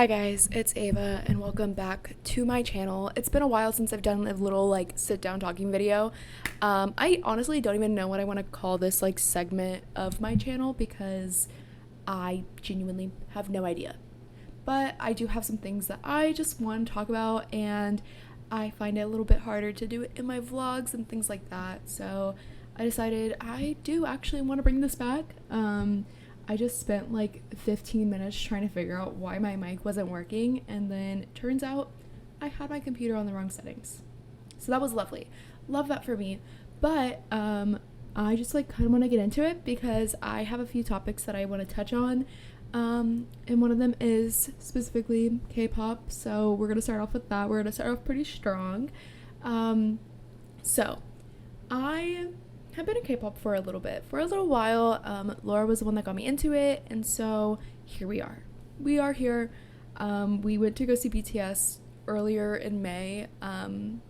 Hi guys, it's Ava and welcome back to my channel. It's been a while since I've done a little sit down talking video. I honestly don't even know what I want to call this segment of my channel because I genuinely have no idea. But I do have some things that I just want to talk about, and I find it a little bit harder to do it in my vlogs and things like that. So I decided I do actually want to bring this back. I just spent 15 minutes trying to figure out why my mic wasn't working, and then it turns out I had my computer on the wrong settings. So that was lovely. Love that for me. But I just kind of want to get into it because I have a few topics that I want to touch on. And one of them is specifically K-pop. So we're going to start off with that. We're going to start off pretty strong. So I have been in K-pop for a little bit. For a little while, Laura was the one that got me into it, and so here we are. We are here. We went to go see BTS earlier in May, and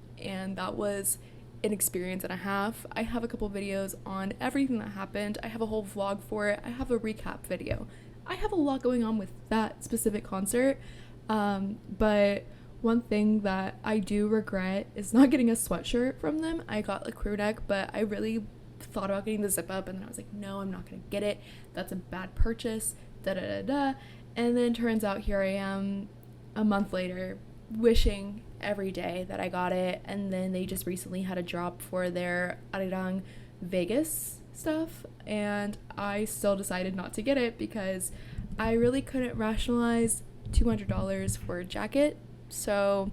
that was an experience and a half. I have a couple videos on everything that happened. I have a whole vlog for it. I have a recap video. I have a lot going on with that specific concert, but one thing that I do regret is not getting a sweatshirt from them. I got a crew neck, but I really thought about getting the zip up, and then I was like, no, I'm not gonna get it. That's a bad purchase. And then turns out here I am a month later wishing every day that I got it, and then they just recently had a drop for their Arirang Vegas stuff, and I still decided not to get it because I really couldn't rationalize $200 for a jacket. So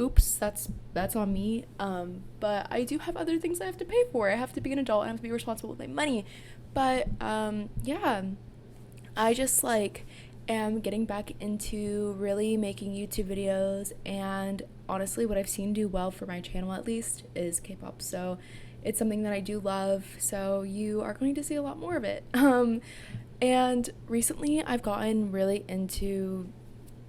oops, that's on me. But I do have other things I have to pay for. I have to be an adult and I have to be responsible with my money. But yeah, I just am getting back into really making YouTube videos, and honestly what I've seen do well for my channel at least is K-pop. So it's something that I do love, so you are going to see a lot more of it. And recently I've gotten really into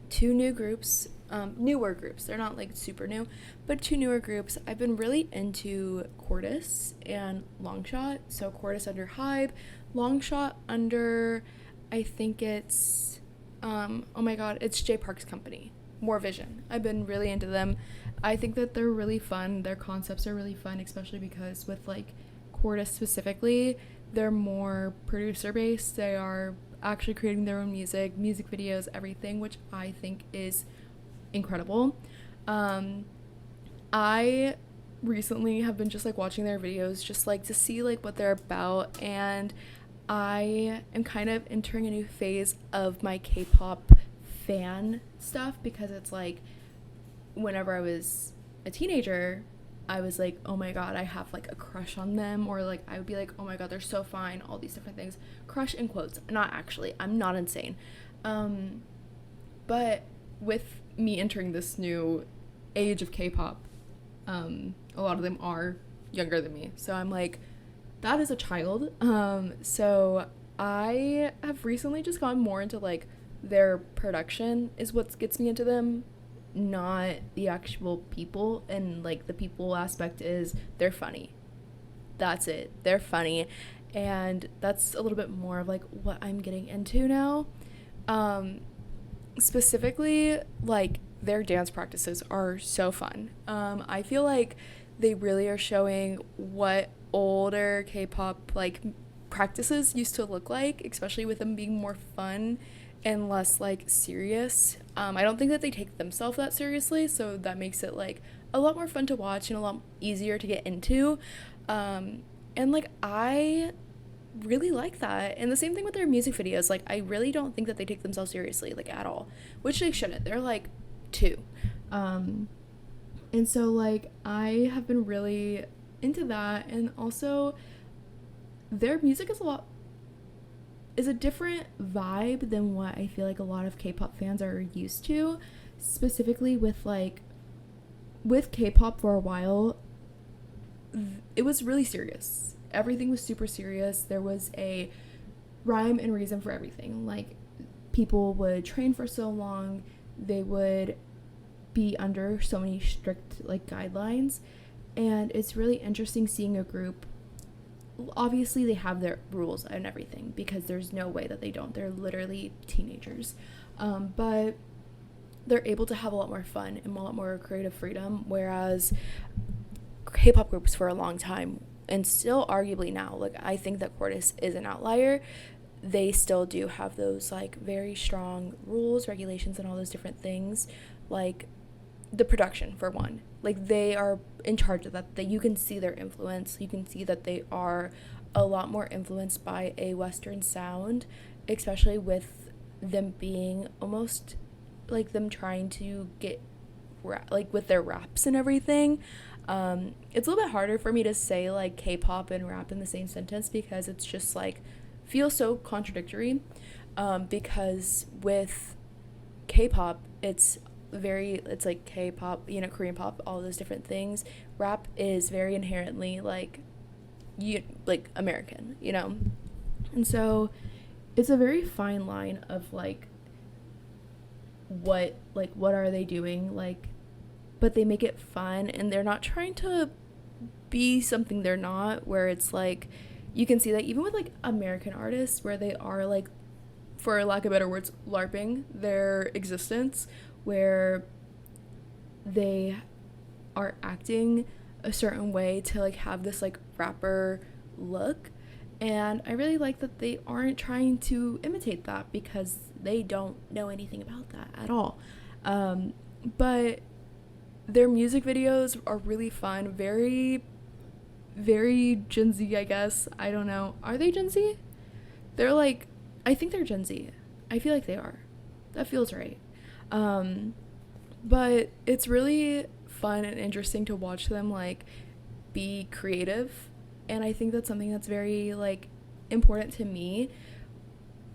two new groups, newer groups. They're not super new, but two newer groups. I've been really into Cortis and Longshot. So Cortis under Hybe, Longshot under, I think it's oh my god, it's J Park's company, More Vision. I've been really into them. I think that they're really fun. Their concepts are really fun, especially because with Cortis specifically, they're more producer based. They are actually creating their own music videos, everything, which I think is incredible. I recently have been just watching their videos just to see what they're about, and I am kind of entering a new phase of my K-pop fan stuff because it's whenever I was a teenager, I was oh my god, I have a crush on them, or I would be oh my god, they're so fine, all these different things. Crush in quotes, not actually, I'm not insane. But with me entering this new age of K-pop, a lot of them are younger than me, so I'm that is a child. So I have recently just gotten more into their production is what gets me into them, not the actual people. And the people aspect is they're funny. That's it. They're funny, and that's a little bit more of what I'm getting into now. Specifically, their dance practices are so fun. I feel they really are showing what older K-pop practices used to look like, especially with them being more fun and less serious. I don't think that they take themselves that seriously, so that makes it a lot more fun to watch and a lot easier to get into. And I really like that. And the same thing with their music videos. I really don't think that they take themselves seriously at all, which they shouldn't. They're two. And so I have been really into that, and also their music is a different vibe than what I feel a lot of K-pop fans are used to. Specifically with with K-pop for a while, it was really serious. Everything was super serious. There was a rhyme and reason for everything. People would train for so long, they would be under so many strict guidelines, and it's really interesting seeing a group. Obviously they have their rules and everything because there's no way that they don't. They're literally teenagers, but they're able to have a lot more fun and a lot more creative freedom, whereas K-pop groups for a long time, and still arguably now, like, I think that Cortis is an outlier. They still do have those like very strong rules, regulations, and all those different things, like the production for one. Like, they are in charge of that you can see their influence. You can see that they are a lot more influenced by a Western sound, especially with them being almost like them trying to get like with their raps and everything. It's a little bit harder for me to say like K-pop and rap in the same sentence, because it's just like feels so contradictory, because with K-pop it's like K-pop, Korean pop, all those different things. Rap is very inherently like American, and so it's a very fine line of like what are they doing, like, but they make it fun and they're not trying to be something they're not, where it's like you can see that even with like American artists, where they are like, for lack of better words, LARPing their existence, where they are acting a certain way to like have this like rapper look. And I really like that they aren't trying to imitate that, because they don't know anything about that at all. But their music videos are really fun, very, very Gen Z, I guess. I don't know. Are they Gen Z? They're like, I think they're Gen Z. I feel like they are. That feels right. But it's really fun and interesting to watch them like be creative, and I think that's something that's very like important to me.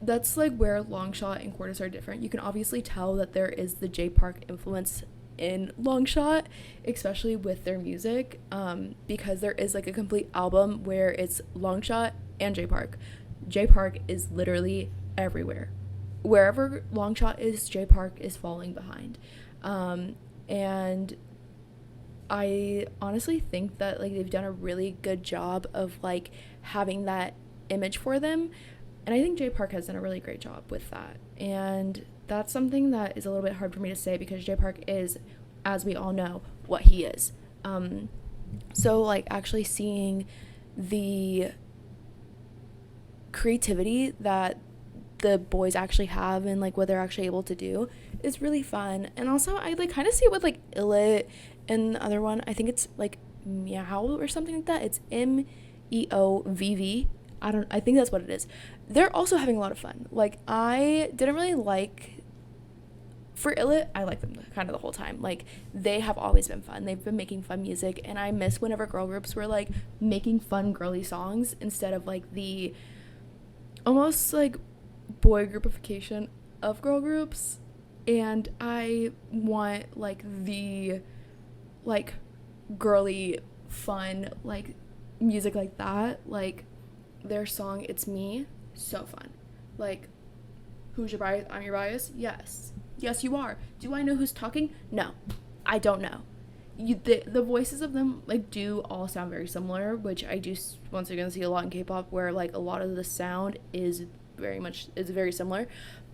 That's like where Longshot and Cortis are different. You can obviously tell that there is the J Park influence in Longshot, especially with their music, because there is like a complete album where it's Longshot and J Park. J Park is literally everywhere. Wherever Longshot is, J Park is falling behind. And I honestly think that like they've done a really good job of like having that image for them, and I think J Park has done a really great job with that. And that's something that is a little bit hard for me to say, because J Park is, as we all know, what he is. So like actually seeing the creativity that the boys actually have and like what they're actually able to do is really fun. And also I like kind of see it with like Illit and the other one. I think it's like Meow or something like that. It's MEOVV. I think that's what it is. They're also having a lot of fun. Like, I didn't really like, for Illit, I like them kind of the whole time. Like, they have always been fun. They've been making fun music, and I miss whenever girl groups were like making fun girly songs instead of like the almost like boy groupification of girl groups. And I want like the like girly fun like music like that. Like their song It's Me, so fun. Like, who's your bias? I'm your bias? Yes you are. Do I know who's talking? No, I don't know. The voices of them like do all sound very similar, which I do once again see a lot in K-pop, where like a lot of the sound is very similar.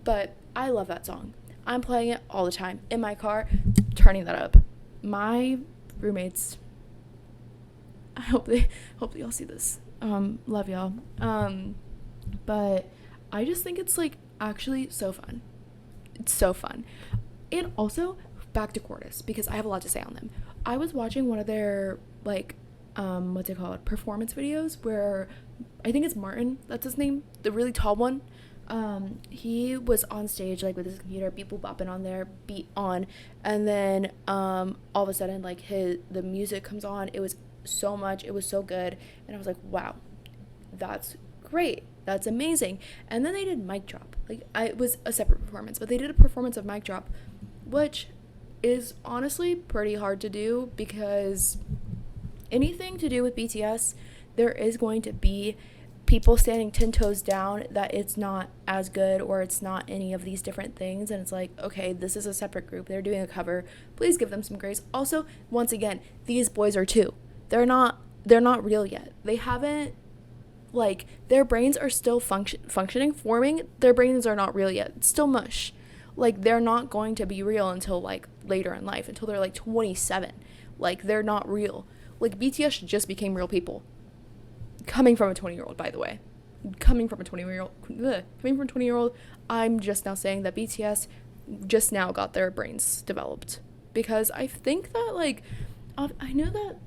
But I love that song. I'm playing it all the time in my car, turning that up. My roommates, I hope y'all see this. Love y'all. But I just think it's like actually so fun. It's so fun. And also back to Cortis, because I have a lot to say on them. I was watching one of their like what's it called, performance videos, where I think it's Martin, that's his name, the really tall one. He was on stage like with his computer, beat boop bopping on there, beat on, and then all of a sudden like the music comes on. It was so good, and I was like, wow, that's great, that's amazing. And then they did mic drop. Like, it was a separate performance, but they did a performance of mic drop, which is honestly pretty hard to do, because anything to do with BTS, there is going to be people standing 10 toes down that it's not as good, or it's not any of these different things, and it's like, okay, this is a separate group, they're doing a cover, please give them some grace. Also, once again, these boys are too, they're not real yet. They haven't, like, their brains are still functioning, forming. Their brains are not real yet. It's still mush. Like, they're not going to be real until, like, later in life, until they're, like, 27. Like, they're not real. Like, BTS just became real people. Coming from a 20-year-old, by the way. Coming from a 20-year-old, I'm just now saying that BTS just now got their brains developed. Because I think that, like, I know that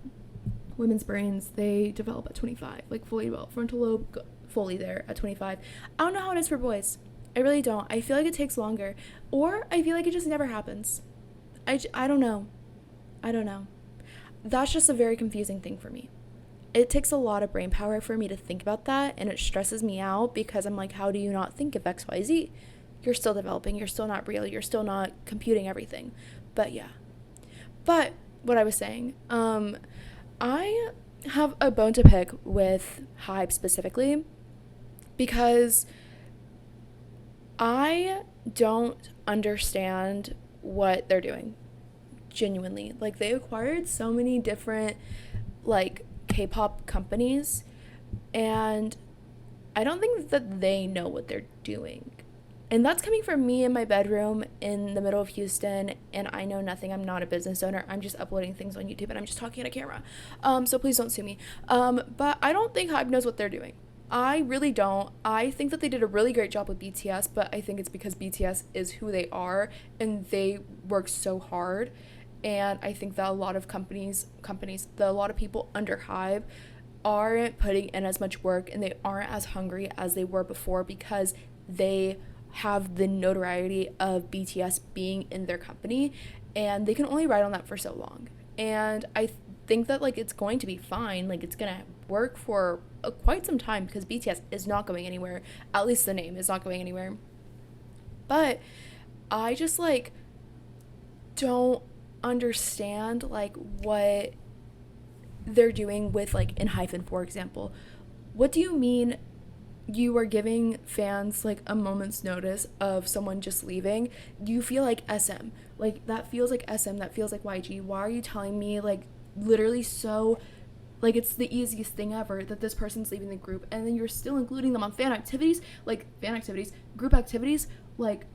women's brains, they develop at 25. Like, fully developed. Frontal lobe, fully there at 25. I don't know how it is for boys. I really don't. I feel like it takes longer. Or I feel like it just never happens. I don't know. I don't know. That's just a very confusing thing for me. It takes a lot of brain power for me to think about that, and it stresses me out because I'm like, how do you not think of XYZ? You're still developing. You're still not real. You're still not computing everything. But yeah. But what I was saying, I have a bone to pick with Hype specifically because I don't understand what they're doing. Genuinely. Like, they acquired so many different, like, K-pop companies, and I don't think that they know what they're doing. And that's coming from me in my bedroom in the middle of Houston, and I know nothing. I'm not a business owner. I'm just uploading things on YouTube, and I'm just talking at a camera. So please don't sue me. But I don't think Hype knows what they're doing. I really don't. I think that they did a really great job with BTS, but I think it's because BTS is who they are, and they work so hard. And I think that a lot of a lot of people under Hype aren't putting in as much work, and they aren't as hungry as they were before because they have the notoriety of BTS being in their company, and they can only ride on that for so long. And I think that, like, it's going to be fine. Like, it's going to work for quite some time because BTS is not going anywhere. At least the name is not going anywhere. But I just, like, don't understand, like, what they're doing with, like, in Hyphen, for example. What do you mean you are giving fans, like, a moment's notice of someone just leaving? You feel like SM. Like, that feels like SM. That feels like YG. Why are you telling me, like, literally so, like, it's the easiest thing ever that this person's leaving the group, and then you're still including them on group activities? Like,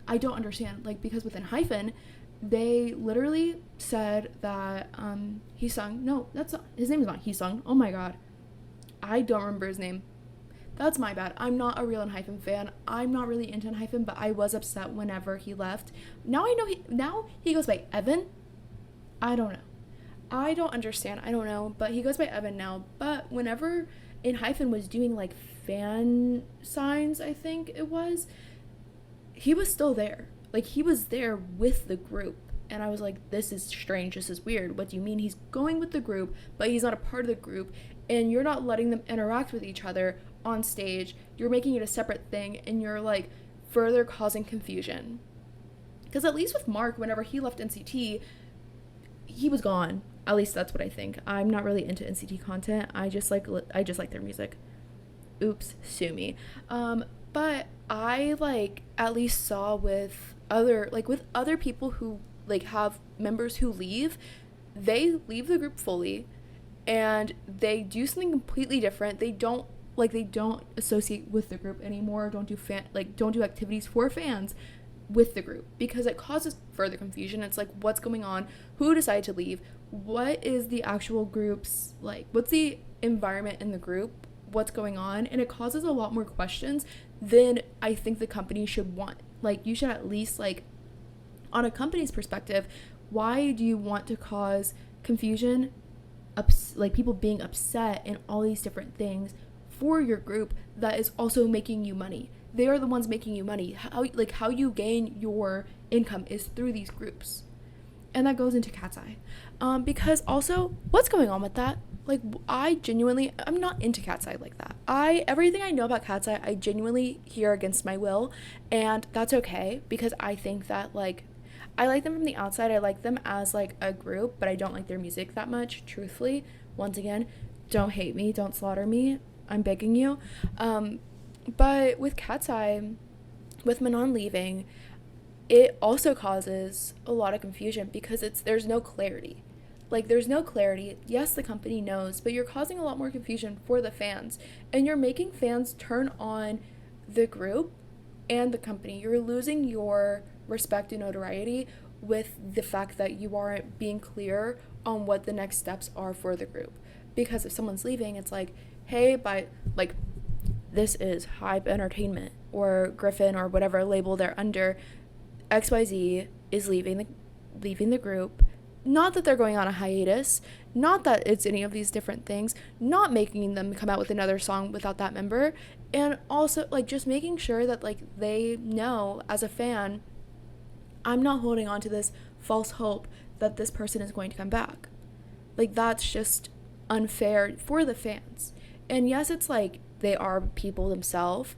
I don't understand. Like, because within Hyphen, they literally said that his name is not Hisung. Oh my god, I don't remember his name. That's my bad. I'm not a real Hyphen fan. I'm not really into Hyphen, but I was upset whenever he left. Now he goes by Evan. I don't know. I don't understand. I don't know, but he goes by Evan now. But whenever in Hyphen was doing, like, fan signs, I think it was, he was still there. Like, he was there with the group. And I was like, this is strange. This is weird. What do you mean he's going with the group, but he's not a part of the group, and you're not letting them interact with each other on stage? You're making it a separate thing, and you're, like, further causing confusion. Because at least with Mark, whenever he left NCT, he was gone. At least that's what I think. I'm not really into NCT content. I just like their music. Oops, sue me. But I, like, at least saw with other people who, like, have members who leave, they leave the group fully, and they do something completely different. They don't associate with the group anymore. Don't do activities for fans with the group, because it causes further confusion. It's like, what's going on? Who decided to leave? What is the actual group's, like, what's the environment in the group? What's going on? And it causes a lot more questions than I think the company should want. Like, you should at least, like, on a company's perspective, why do you want to cause confusion, like, people being upset and all these different things for your group that is also making you money? They are the ones making you money. How you gain your income is through these groups. And that goes into Cat's Eye. Because also, what's going on with that? Like, I'm not into Cat's Eye like that. Everything I know about Cat's Eye, I genuinely hear against my will, and that's okay, because I think that, like, I like them from the outside. I like them as, like, a group, but I don't like their music that much, truthfully. Once again, don't hate me, don't slaughter me, I'm begging you. But with Cat's Eye, with Manon leaving, it also causes a lot of confusion because there's no clarity. Like, there's no clarity. Yes, the company knows, but you're causing a lot more confusion for the fans, and you're making fans turn on the group and the company. You're losing your respect and notoriety with the fact that you aren't being clear on what the next steps are for the group. Because if someone's leaving, it's like, hey, by like, this is Hype Entertainment or Griffin or whatever label they're under, XYZ is leaving the group. Not that they're going on a hiatus, not that it's any of these different things, not making them come out with another song without that member, and also like just making sure that like they know as a fan, I'm not holding on to this false hope that this person is going to come back. Like, that's just unfair for the fans. And yes, it's like they are people themselves,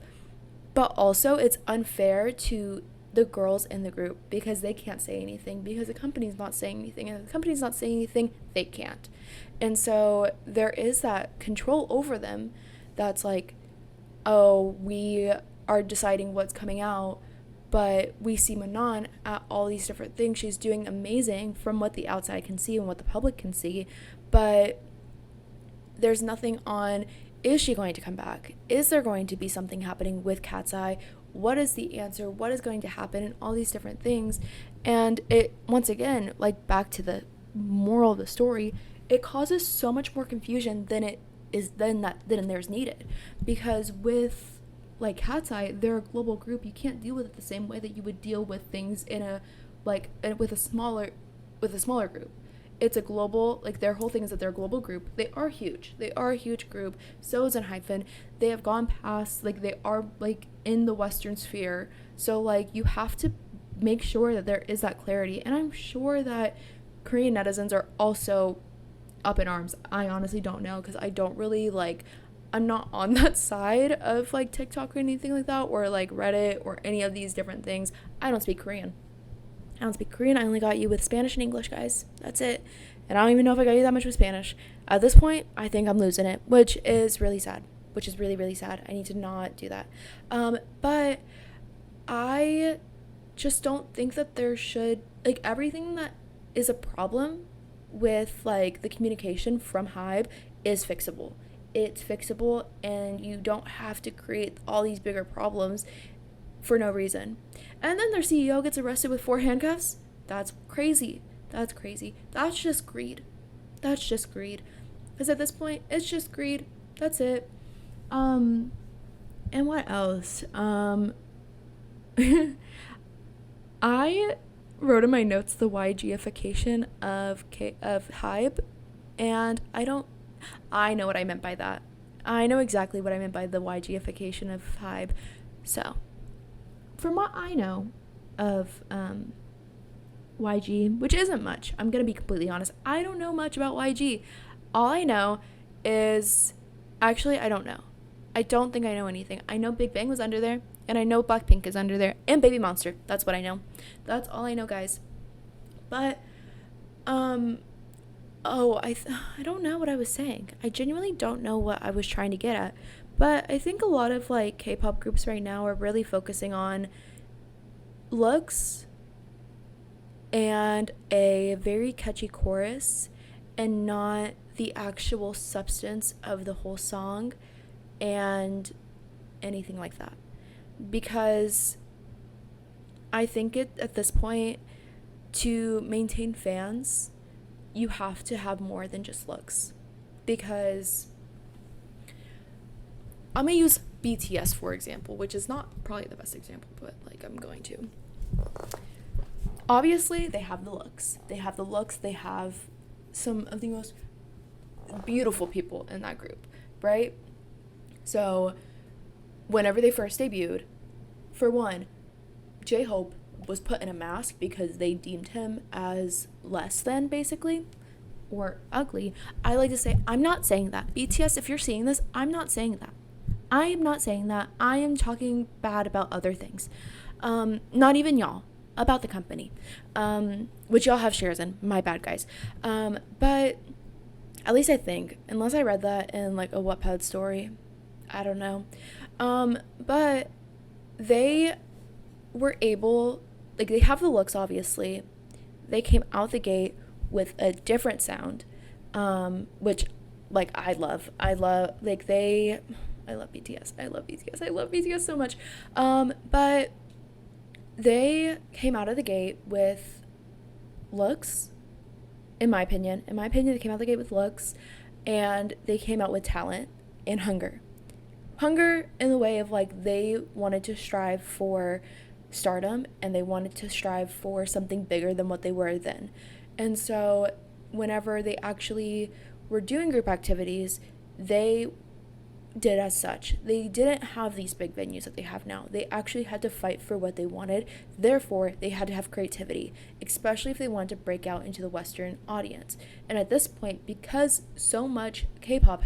but also it's unfair to the girls in the group because they can't say anything because the company's not saying anything, and if the company's not saying anything, they can't. And so there is that control over them that's like, oh, we are deciding what's coming out, but we see Manon at all these different things. She's doing amazing from what the outside can see and what the public can see, but there's nothing on, is she going to come back? Is there going to be something happening with Cat's Eye? What is the answer? What is going to happen? And all these different things. And it, once again, like back to the moral of the story, it causes so much more confusion than there's needed. Because with like Cat's Eye, they're a global group. You can't deal with it the same way that you would deal with things in a with a smaller group. It's a global, like their whole thing is that they're a global group. They are huge. They are a huge group. So is Hyphen. They have gone past, like they are like in the Western sphere. So like you have to make sure that there is that clarity. And I'm sure that Korean netizens are also up in arms. I honestly don't know because I don't really like, I'm not on that side of like TikTok or anything like that, or like Reddit or any of these different things. I don't speak Korean. I only got you with Spanish and English, guys. That's it. And I don't even know if I got you that much with Spanish. At this point, I think I'm losing it, which is really sad. Which is really, really sad. I need to not do that. But I just don't think that there should, like, everything that is a problem with, like, the communication from Hybe is fixable. It's fixable, and you don't have to create all these bigger problems for no reason. And then their CEO gets arrested with 4 handcuffs. That's crazy. That's just greed. Because at this point, it's just greed. That's it. And what else? I wrote in my notes the YGification of Hybe, and I know what I meant by that. I know exactly what I meant by the YGification of Hybe. So, from what I know of YG, which isn't much, I'm going to be completely honest, I don't know much about YG. All I know is, actually, I don't know. I don't think I know anything. I know Big Bang was under there, and I know Blackpink is under there, and Baby Monster. That's what I know. That's all I know, guys. But, I don't know what I was saying. I genuinely don't know what I was trying to get at. But I think a lot of, like, K-pop groups right now are really focusing on looks and a very catchy chorus and not the actual substance of the whole song and anything like that. Because I think at this point, to maintain fans, you have to have more than just looks. Because I'm going to use BTS, for example, which is not probably the best example, but, like, I'm going to. Obviously, they have the looks. They have some of the most beautiful people in that group, right? So, whenever they first debuted, for one, J-Hope was put in a mask because they deemed him as less than, basically, or ugly. I like to say, I'm not saying that. BTS, if you're seeing this, I'm not saying that. I am not saying that. I am talking bad about other things. Not even y'all. About the company. Which y'all have shares in. My bad, guys. But at least I think. Unless I read that in, like, a Wattpad story. I don't know. But they were able... Like, they have the looks, obviously. They came out the gate with a different sound. Which, like, I love. I love BTS. I love BTS so much. But they came out of the gate with looks, in my opinion. They came out of the gate with looks, and they came out with talent and hunger. Hunger in the way of like they wanted to strive for stardom and they wanted to strive for something bigger than what they were then. And so whenever they actually were doing group activities, they did as such. They didn't have these big venues that they have now. They actually had to fight for what they wanted. Therefore, they had to have creativity, especially if they wanted to break out into the Western audience. And at this point, because so much K-pop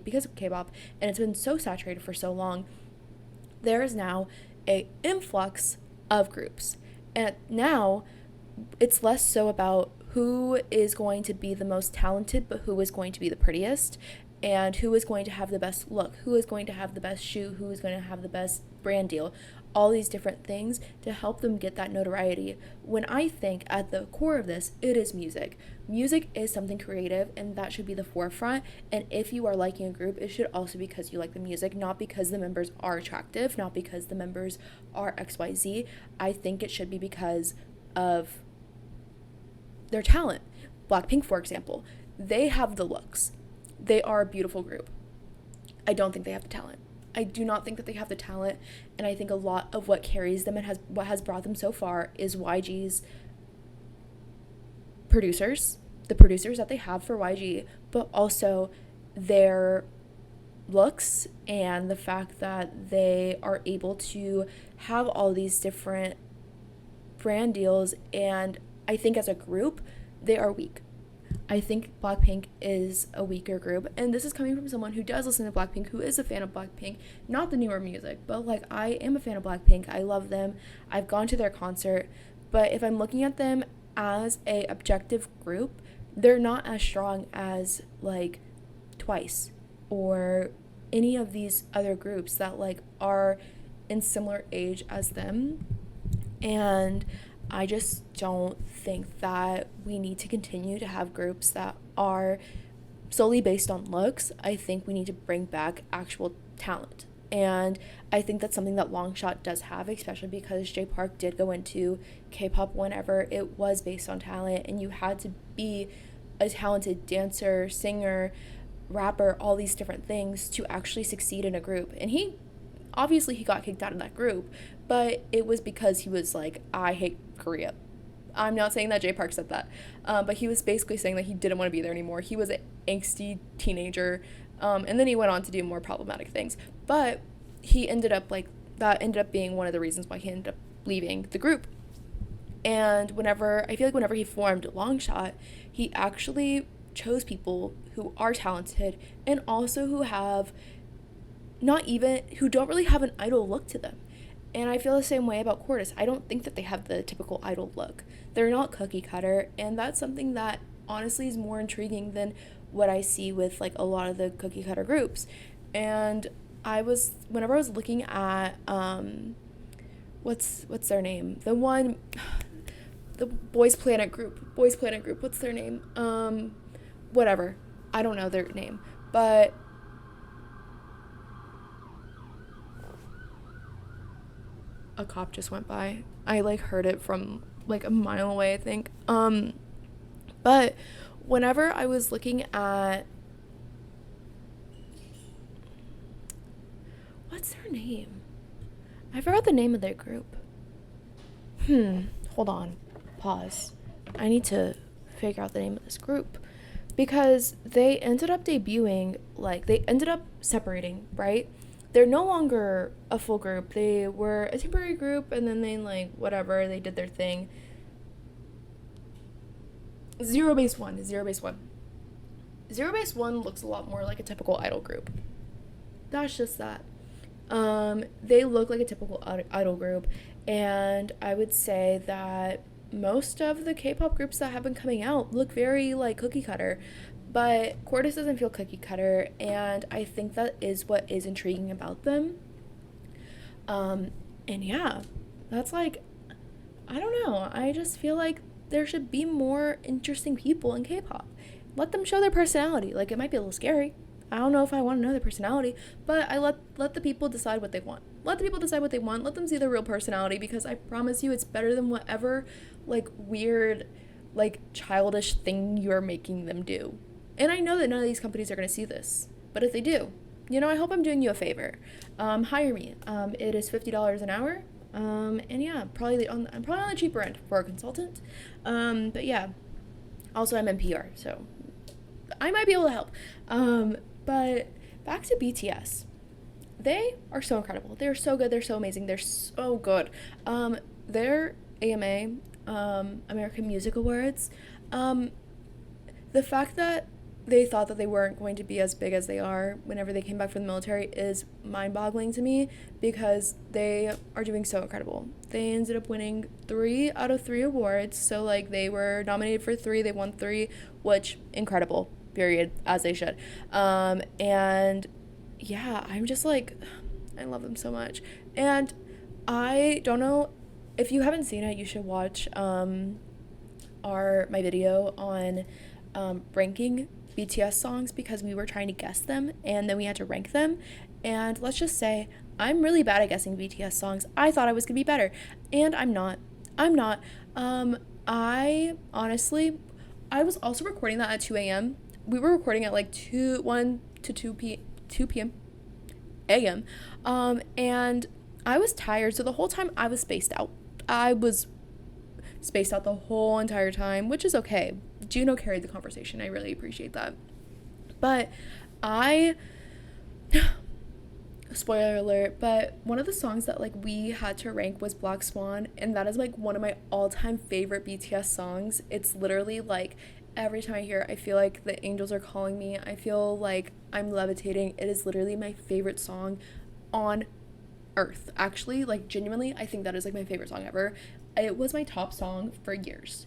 because of K-pop, and it's been so saturated for so long, there is now a influx of groups. And now, it's less so about who is going to be the most talented, but who is going to be the prettiest, and who is going to have the best look, who is going to have the best shoe, who is going to have the best brand deal, all these different things to help them get that notoriety. When I think at the core of this, it is music. Music is something creative, and that should be the forefront. And if you are liking a group, it should also be because you like the music, not because the members are attractive, not because the members are XYZ. I think it should be because of their talent. Blackpink, for example, they have the looks. They are a beautiful group. I don't think they have the talent. I do not think that they have the talent, and I think a lot of what carries them and what has brought them so far is YG's producers, the producers that they have for YG, but also their looks and the fact that they are able to have all these different brand deals. And I think as a group, they are weak. I think Blackpink is a weaker group, and this is coming from someone who does listen to Blackpink, who is a fan of Blackpink, not the newer music, but like I am a fan of Blackpink. I love them. I've gone to their concert, but if I'm looking at them as a objective group, they're not as strong as like Twice or any of these other groups that like are in similar age as them. And I just don't think that we need to continue to have groups that are solely based on looks. I think we need to bring back actual talent. And I think that's something that Longshot does have, especially because Jay Park did go into K-pop whenever it was based on talent, and you had to be a talented dancer, singer, rapper, all these different things to actually succeed in a group. And he got kicked out of that group, but it was because he was like, I hate Korea. I'm not saying that Jay Park said that, but he was basically saying that he didn't want to be there anymore. He was an angsty teenager, and then he went on to do more problematic things. But he ended up that ended up being one of the reasons why he ended up leaving the group. And whenever he formed Longshot, he actually chose people who are talented and also who don't really have an idol look to them. And I feel the same way about Cortis. I don't think that they have the typical idol look. They're not cookie cutter, and that's something that honestly is more intriguing than what I see with like a lot of the cookie cutter groups. And whenever I was looking at what's their name? The Boys Planet group, what's their name? Whatever. I don't know their name, but a cop just went by. I like heard it from like a mile away, I think. But whenever I was looking at what's their name? I forgot the name of their group. Hold on. Pause. I need to figure out the name of this group. Because they ended up they ended up separating, right? They're no longer a full group. They were a temporary group, and then they did their thing. Zero Base One. Zero Base One looks a lot more like a typical idol group. That's just that. They look like a typical idol group, and I would say that most of the K-pop groups that have been coming out look very like cookie cutter. But Cortis doesn't feel cookie cutter, and I think that is what is intriguing about them. And yeah, that's like, I don't know. I just feel like there should be more interesting people in K-pop. Let them show their personality. Like, it might be a little scary, I don't know if I want to know their personality, but I let the people decide what they want. Let the people decide what they want. Let them see their real personality, because I promise you it's better than whatever like weird like childish thing you're making them do. And I know that none of these companies are going to see this, but if they do, I hope I'm doing you a favor. Hire me. It is $50 an hour. And yeah, I'm probably on the cheaper end for a consultant. But yeah, also I'm NPR, so I might be able to help. But back to BTS. They are so incredible. They're so good. They're so amazing. They're so good. Their AMA, American Music Awards, the fact that they thought that they weren't going to be as big as they are whenever they came back from the military is mind-boggling to me, because they are doing so incredible. They ended up winning 3 out of 3 awards, so like they were nominated for 3, they won 3, which incredible, period, as they should. And yeah, I'm just like, I love them so much. And I don't know, if you haven't seen it, you should watch my video on ranking BTS songs, because we were trying to guess them and then we had to rank them. And let's just say I'm really bad at guessing BTS songs. I thought I was gonna be better, and I'm not. I honestly, I was also recording that at 2 a.m. We were recording at like 1 to 2 p.m. a.m. And I was tired, so the whole time I was spaced out. I was spaced out the whole entire time, which is okay. Juno carried the conversation. I really appreciate that. But spoiler alert, but one of the songs that like we had to rank was Black Swan, and that is like one of my all-time favorite BTS songs. It's literally like every time I hear it, I feel like the angels are calling me. I feel like I'm levitating. It is literally my favorite song on earth. Actually, like genuinely, I think that is like my favorite song ever. It was my top song for years.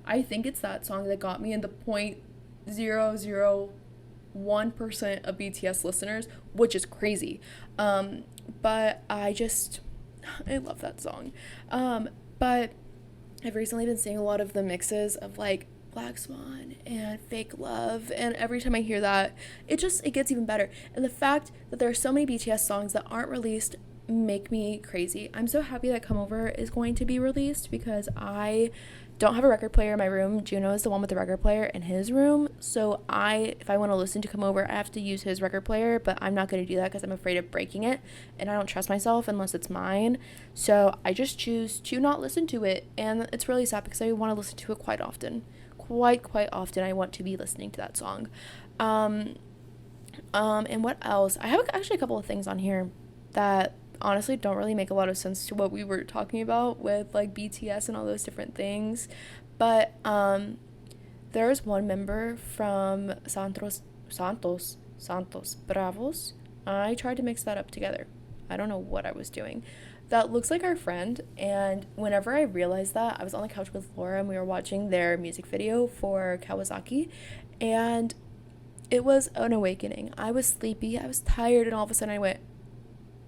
I think it's that song that got me in the 0.001% of BTS listeners, which is crazy. But I love that song. But I've recently been seeing a lot of the mixes of like Black Swan and Fake Love, and every time I hear that, it gets even better. And the fact that there are so many BTS songs that aren't released make me crazy. I'm so happy that Come Over is going to be released, because I don't have a record player in my room. Juno is the one with the record player in his room, so if I want to listen to Come Over, I have to use his record player, but I'm not going to do that because I'm afraid of breaking it, and I don't trust myself unless it's mine. So I just choose to not listen to it, and it's really sad because I want to listen to it quite often. Quite often I want to be listening to that song. And what else? I have actually a couple of things on here that honestly don't really make a lot of sense to what we were talking about with like BTS and all those different things, but there's one member from Santos Bravos. I tried to mix that up together. I don't know what I was doing. That looks like our friend, and whenever I realized that, I was on the couch with Laura and we were watching their music video for Kawasaki, and it was an awakening. I was sleepy, I was tired, and all of a sudden I went,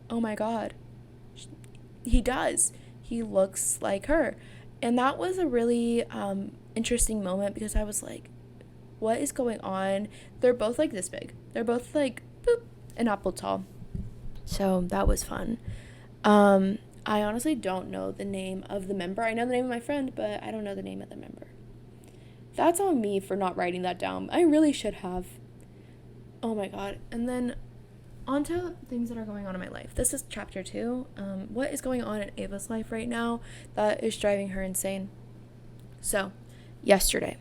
oh my god, he does. He looks like her. And that was a really interesting moment, because I was like, what is going on? They're both like this big. They're both like, boop, an apple tall. So that was fun. I honestly don't know the name of the member. I know the name of my friend, but I don't know the name of the member. That's on me for not writing that down. I really should have. Oh my god. And then on to things that are going on in my life. This is chapter 2. What is going on in Ava's life right now that is driving her insane? So, yesterday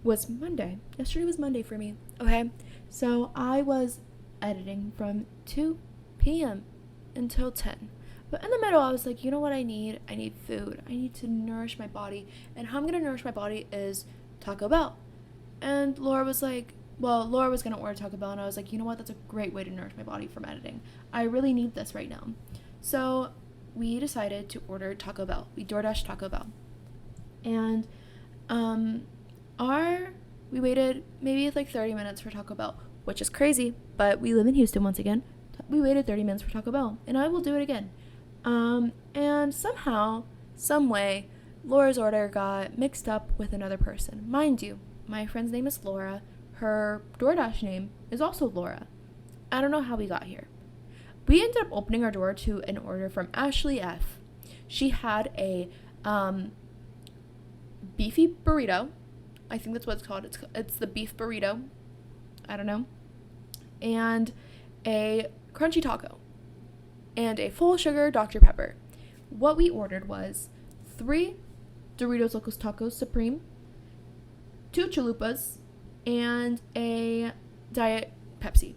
was Monday. Yesterday was Monday for me. Okay, so I was editing from 2 p.m. until 10. But in the middle, I was like, you know what I need? I need food. I need to nourish my body. And how I'm going to nourish my body is Taco Bell. And Laura was like, Laura was going to order Taco Bell, and I was like, you know what? That's a great way to nourish my body from editing. I really need this right now. So we decided to order Taco Bell. We DoorDash Taco Bell. And we waited maybe like 30 minutes for Taco Bell, which is crazy, but we live in Houston once again. We waited 30 minutes for Taco Bell, and I will do it again. And somehow, some way, Laura's order got mixed up with another person. Mind you, my friend's name is Laura. her DoorDash name is also Laura. I don't know how we got here. We ended up opening our door to an order from Ashley F. She had a beefy burrito. I think that's what it's called. It's the beef burrito. I don't know. And a crunchy taco. And a full sugar Dr. Pepper. What we ordered was 3 Doritos Locos Tacos Supreme, 2 chalupas, and a Diet Pepsi.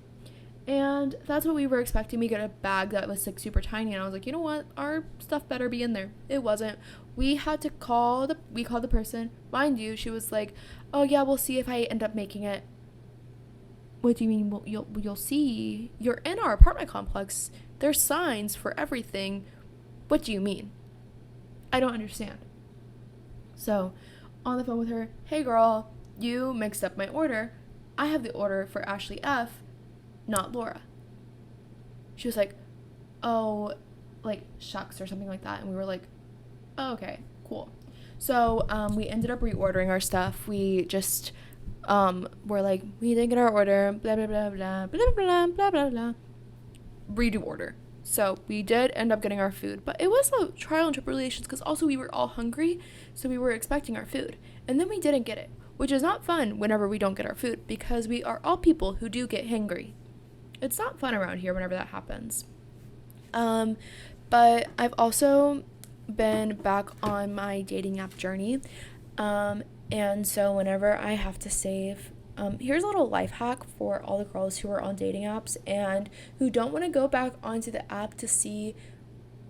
And that's what we were expecting. We got a bag that was like super tiny, and I was like, you know what, our stuff better be in there. It wasn't. We had to called the person. Mind you, she was like, oh yeah, we'll see if I end up making it. What do you mean? Well, you'll see. You're in our apartment complex. There's signs for everything. What do you mean? I don't understand. So, on the phone with her, hey girl, you mixed up my order. I have the order for Ashley F, not Laura. She was like, oh, like, shucks or something like that. And we were like, oh, okay, cool. So, we ended up reordering our stuff. We just, were like, we didn't get our order, blah, blah, blah, blah, blah, blah, blah, blah, blah. Redo order. So we did end up getting our food, but it was a trial and tribulations because also we were all hungry, so we were expecting our food, and then we didn't get it, which is not fun whenever we don't get our food because we are all people who do get hangry. It's not fun around here whenever that happens. But I've also been back on my dating app journey, and so whenever I have to save, here's a little life hack for all the girls who are on dating apps and who don't want to go back onto the app to see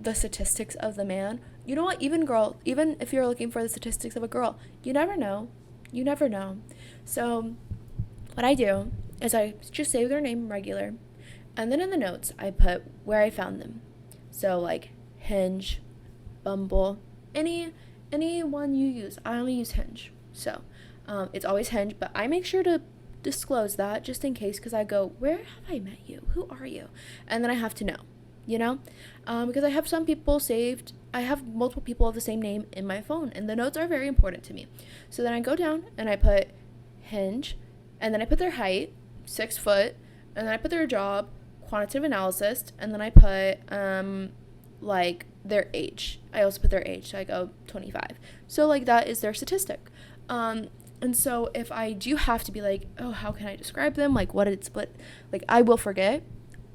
the statistics of the man. You know what? Even if you're looking for the statistics of a girl, you never know. You never know. So what I do is I just save their name regular, and then in the notes I put where I found them. So like Hinge, Bumble, any one you use. I only use Hinge. So it's always Hinge, but I make sure to disclose that just in case, because I go, where have I met you? Who are you? And then I have to know, because I have some people saved. I have multiple people of the same name in my phone, and the notes are very important to me. So then I go down and I put Hinge, and then I put their height, 6 foot, and then I put their job, quantitative analysis, and then I put like their age. I also put their age, so I go 25. So like that is their statistic. And so if I do have to be like, oh, how can I describe them? Like what it's split, like I will forget.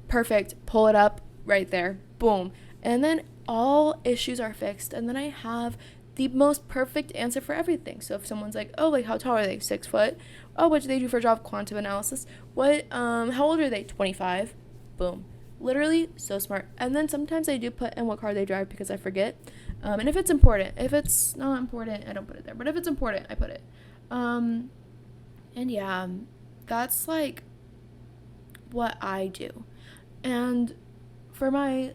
Perfect. Pull it up right there. Boom. And then all issues are fixed. And then I have the most perfect answer for everything. So if someone's like, oh, like how tall are they? 6 foot. Oh, what do they do for a job? Quantitative analysis. How old are they? 25. Boom. Literally so smart. And then sometimes I do put in what car they drive because I forget. And if it's important, if it's not important, I don't put it there. But if it's important, I put it. And yeah, that's like what I do. And for my,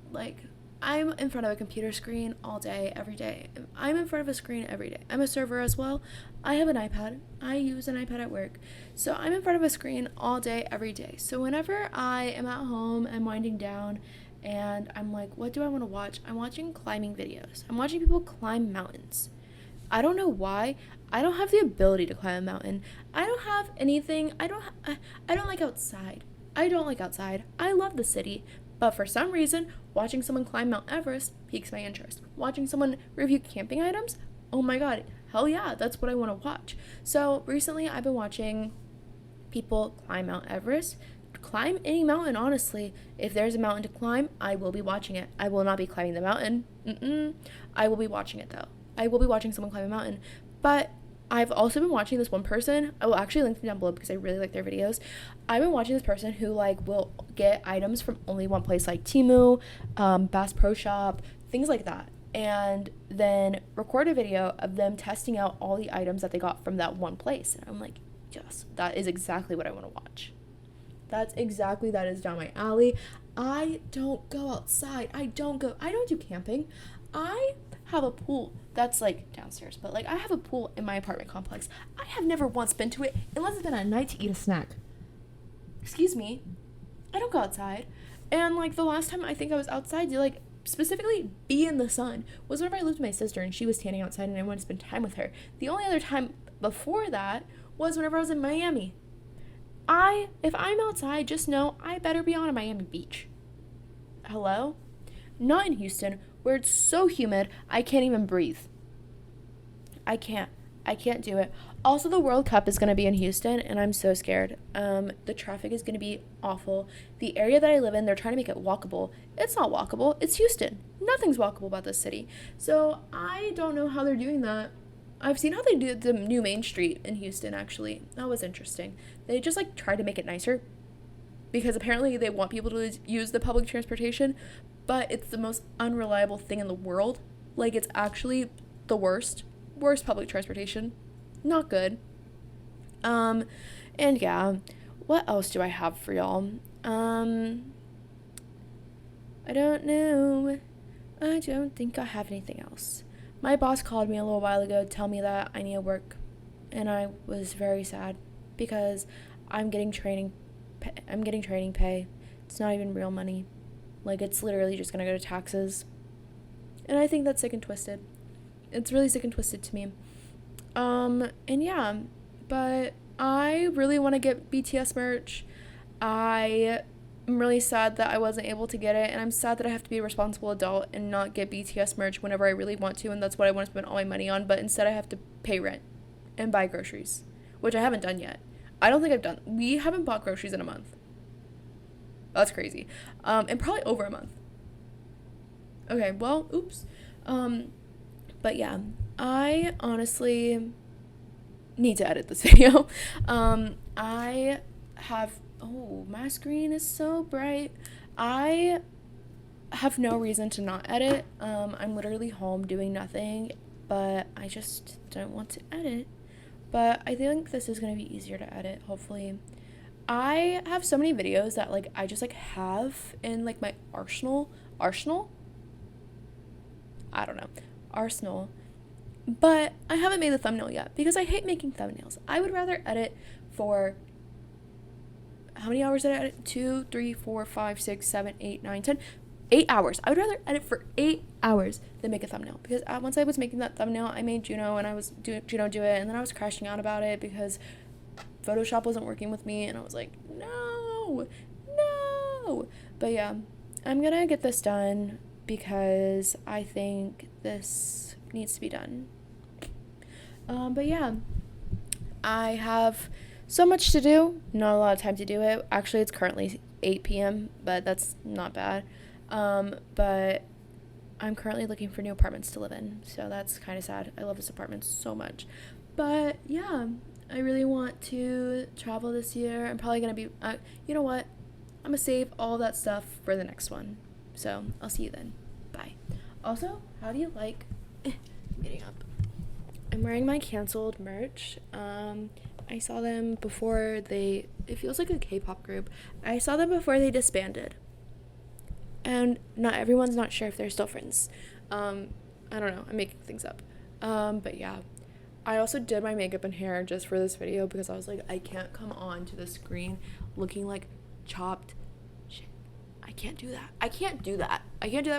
like, I'm in front of a computer screen all day, every day. I'm in front of a screen every day. I'm a server as well. I have an iPad. I use an iPad at work. So I'm in front of a screen all day, every day. So whenever I am at home and winding down and I'm like, what do I want to watch? I'm watching climbing videos. I'm watching people climb mountains. I don't know why. I don't have the ability to climb a mountain. I don't have anything. I don't like outside. I don't like outside. I love the city. But for some reason, watching someone climb Mount Everest piques my interest. Watching someone review camping items, oh my god, hell yeah, that's what I want to watch. So recently I've been watching people climb Mount Everest, climb any mountain, honestly. If there's a mountain to climb, I will be watching it. I will not be climbing the mountain. I will be watching it though. I will be watching someone climb a mountain. But I've also been watching this one person. I will actually link them down below because I really like their videos. I've been watching this person who like will get items from only one place, like Temu, Bass Pro Shop, things like that, and then record a video of them testing out all the items that they got from that one place. And I'm like, yes, that is exactly what I want to watch. That is down my alley. I don't go outside. I don't do camping. I have a pool that's like downstairs, but like I have a pool in my apartment complex. I have never once been to it unless it's been at night to eat a snack. Excuse me. I don't go outside. And like the last time I think I was outside to like specifically be in the sun was whenever I lived with my sister and she was standing outside and I wanted to spend time with her. The only other time before that was whenever I was in Miami. If I'm outside, just know I better be on a Miami Beach. Hello? Not in Houston, where it's so humid, I can't even breathe. I can't do it. Also, the World Cup is going to be in Houston, and I'm so scared. The traffic is going to be awful. The area that I live in, they're trying to make it walkable. It's not walkable. It's Houston. Nothing's walkable about this city. So I don't know how they're doing that. I've seen how they do the new Main Street in Houston, actually. That was interesting. They just, like, tried to make it nicer because apparently they want people to use the public transportation, but it's the most unreliable thing in the world. Like, it's actually the worst public transportation. Not good. And yeah, what else do I have for y'all? I don't know. I don't think I have anything else. My boss called me a little while ago to tell me that I need to work, and I was very sad because I'm getting training pay. It's not even real money. Like, it's literally just gonna go to taxes. And I think that's sick and twisted. It's really sick and twisted to me. And yeah, but I really want to get BTS merch. I am really sad that I wasn't able to get it, and I'm sad that I have to be a responsible adult and not get BTS merch whenever I really want to, and that's what I want to spend all my money on, but instead I have to pay rent and buy groceries, which I haven't done yet. I don't think I've done. We haven't bought groceries in a month. That's crazy. And probably over a month. Okay, well, oops. But yeah, I honestly need to edit this video. I have, my screen is so bright. I have no reason to not edit. I'm literally home doing nothing, but I just don't want to edit. But I think this is going to be easier to edit, hopefully. I have so many videos that, like, I just, like, have in, like, my arsenal. I don't know. Arsenal. But I haven't made the thumbnail yet because I hate making thumbnails. I would rather edit for, how many hours did I edit? 2, 3, 4, 5, 6, 7, 8, 9, 10. 8 hours. I would rather edit for 8 hours than make a thumbnail, because once I was making that thumbnail, I made Juno and I was Juno do it, and then I was crashing out about it because Photoshop wasn't working with me, and I was like, no. But yeah, I'm gonna get this done because I think this needs to be done. But yeah, I have so much to do, not a lot of time to do it. Actually, it's currently 8 p.m., but that's not bad. But I'm currently looking for new apartments to live in, so that's kind of sad. I love this apartment so much. But yeah, I really want to travel this year. I'm probably going to be, you know what? I'm going to save all that stuff for the next one. So I'll see you then. Bye. Also, how do you like, getting up. I'm wearing my canceled merch. I saw them before it feels like a K-pop group. I saw them before they disbanded. And everyone's not sure if they're still friends. I don't know. I'm making things up. But yeah. I also did my makeup and hair just for this video because I was like, I can't come on to the screen looking like chopped shit. I can't do that. I can't do that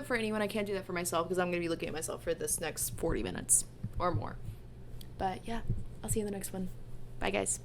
for anyone. I can't do that for myself because I'm going to be looking at myself for this next 40 minutes or more. But yeah, I'll see you in the next one. Bye, guys.